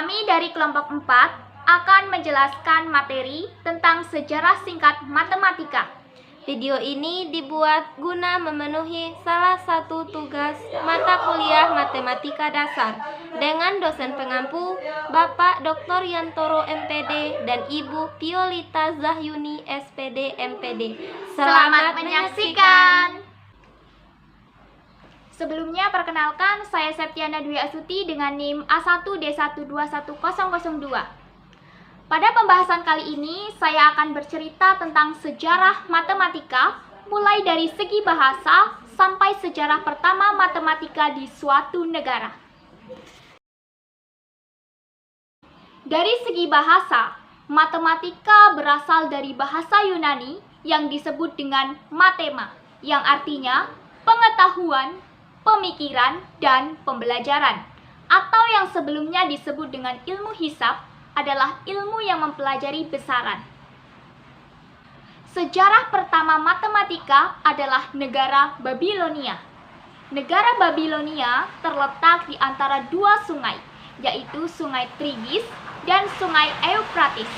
Kami dari kelompok 4 akan menjelaskan materi tentang sejarah singkat matematika. Video ini dibuat guna memenuhi salah satu tugas mata kuliah Matematika Dasar dengan dosen pengampu Bapak Dr. Yantoro MPD dan Ibu Piolita Zahyuni SPD MPD. Selamat menyaksikan. Sebelumnya perkenalkan, saya Septiana Dwi Astuti dengan NIM A1D121002. Pada pembahasan kali ini, saya akan bercerita tentang sejarah matematika, mulai dari segi bahasa sampai sejarah pertama matematika di suatu negara. Dari segi bahasa, matematika berasal dari bahasa Yunani yang disebut dengan mathema, yang artinya pengetahuan, pemikiran, dan pembelajaran, atau yang sebelumnya disebut dengan ilmu hisab, adalah ilmu yang mempelajari besaran. Sejarah pertama matematika adalah negara Babilonia. Negara Babilonia terletak di antara dua sungai, yaitu Sungai Tigris dan Sungai Eufrates.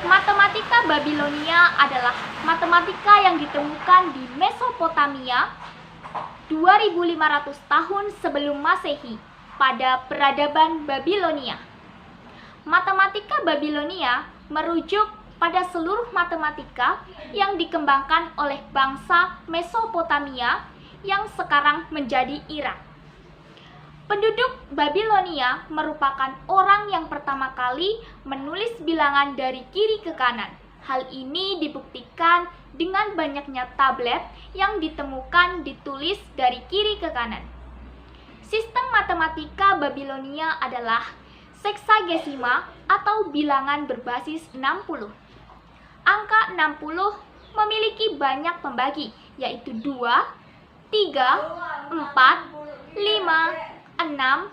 Matematika Babilonia adalah matematika yang ditemukan di Mesopotamia 2500 tahun sebelum Masehi pada peradaban Babilonia. Matematika Babilonia merujuk pada seluruh matematika yang dikembangkan oleh bangsa Mesopotamia yang sekarang menjadi Irak. Penduduk Babilonia merupakan orang yang pertama kali menulis bilangan dari kiri ke kanan. Hal ini dibuktikan dengan banyaknya tablet yang ditemukan ditulis dari kiri ke kanan. Sistem matematika Babilonia adalah seksagesima atau bilangan berbasis 60. Angka 60 memiliki banyak pembagi, yaitu 2, 3, 4, 5, 6, 10,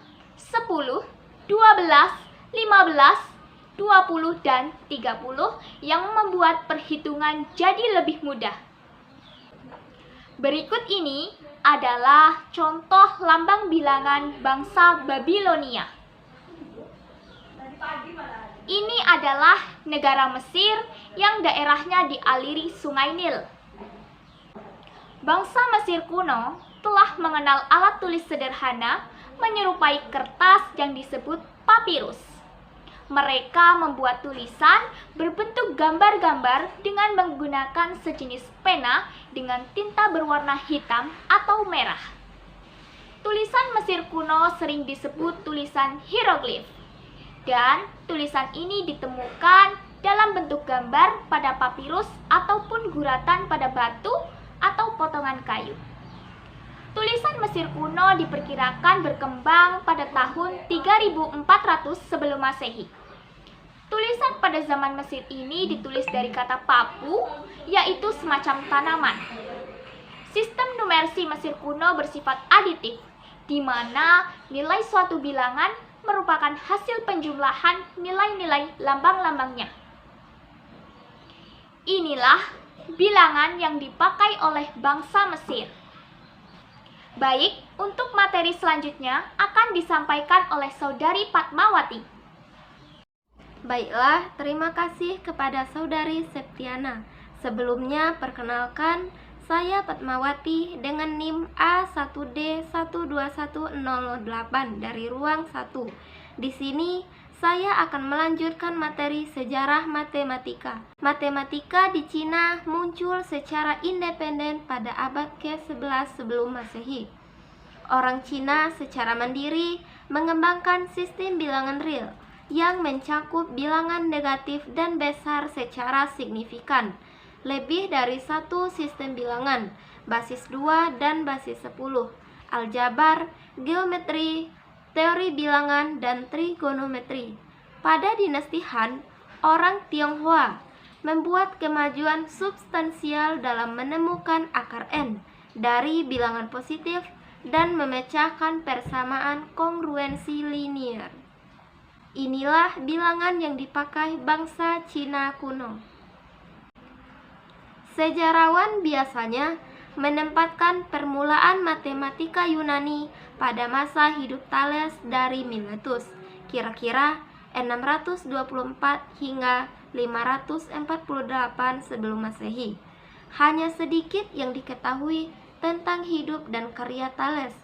12, 15, 20, dan 30 yang membuat perhitungan jadi lebih mudah. Berikut ini adalah contoh lambang bilangan bangsa Babilonia. Ini adalah negara Mesir yang daerahnya dialiri Sungai Nil. Bangsa Mesir kuno telah mengenal alat tulis sederhana menyerupai kertas yang disebut papirus. Mereka membuat tulisan berbentuk gambar-gambar dengan menggunakan sejenis pena dengan tinta berwarna hitam atau merah. Tulisan Mesir kuno sering disebut tulisan hieroglif. Dan tulisan ini ditemukan dalam bentuk gambar pada papirus ataupun guratan pada batu atau potongan kayu. Tulisan Mesir kuno diperkirakan berkembang pada tahun 3400 sebelum Masehi. Tulisan pada zaman Mesir ini ditulis dari kata papu, yaitu semacam tanaman. Sistem numerasi Mesir kuno bersifat aditif, di mana nilai suatu bilangan merupakan hasil penjumlahan nilai-nilai lambang-lambangnya. Inilah bilangan yang dipakai oleh bangsa Mesir. Baik, untuk materi selanjutnya akan disampaikan oleh Saudari Padmawati. Baiklah, terima kasih kepada Saudari Septiana. Sebelumnya perkenalkan, saya Padmawati dengan NIM A1D121008 dari ruang 1. Di sini saya akan melanjutkan materi sejarah matematika. Matematika di Cina muncul secara independen pada abad ke-11 sebelum Masehi. Orang Cina secara mandiri mengembangkan sistem bilangan real yang mencakup bilangan negatif dan besar secara signifikan. Lebih dari satu sistem bilangan, basis 2 dan basis 10, aljabar, geometri, teori bilangan, dan trigonometri. Pada dinasti Han, orang Tionghoa membuat kemajuan substansial dalam menemukan akar n dari bilangan positif dan memecahkan persamaan kongruensi linier. Inilah bilangan yang dipakai bangsa Cina kuno. Sejarawan biasanya menempatkan permulaan matematika Yunani pada masa hidup Thales dari Miletus kira-kira 624 hingga 548 sebelum Masehi. Hanya sedikit yang diketahui tentang hidup dan karya Thales.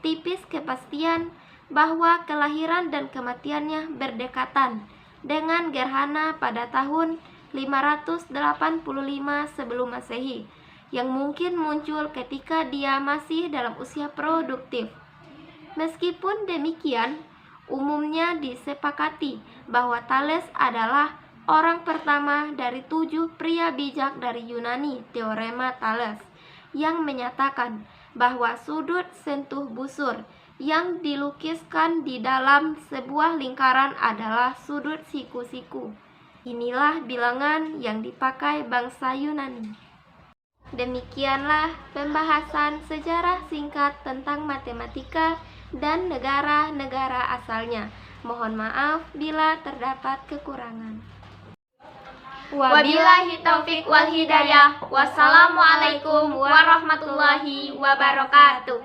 Tipis kepastian bahwa kelahiran dan kematiannya berdekatan dengan gerhana pada tahun 585 sebelum Masehi, yang mungkin muncul ketika dia masih dalam usia produktif. Meskipun demikian, umumnya disepakati bahwa Thales adalah orang pertama dari 7 pria bijak dari Yunani, teorema Thales, yang menyatakan bahwa sudut sentuh busur yang dilukiskan di dalam sebuah lingkaran adalah sudut siku-siku. Inilah bilangan yang dipakai bangsa Yunani. Demikianlah pembahasan sejarah singkat tentang matematika dan negara-negara asalnya. Mohon maaf bila terdapat kekurangan. Wabillahi taufik wal hidayah. Wassalamualaikum warahmatullahi wabarakatuh.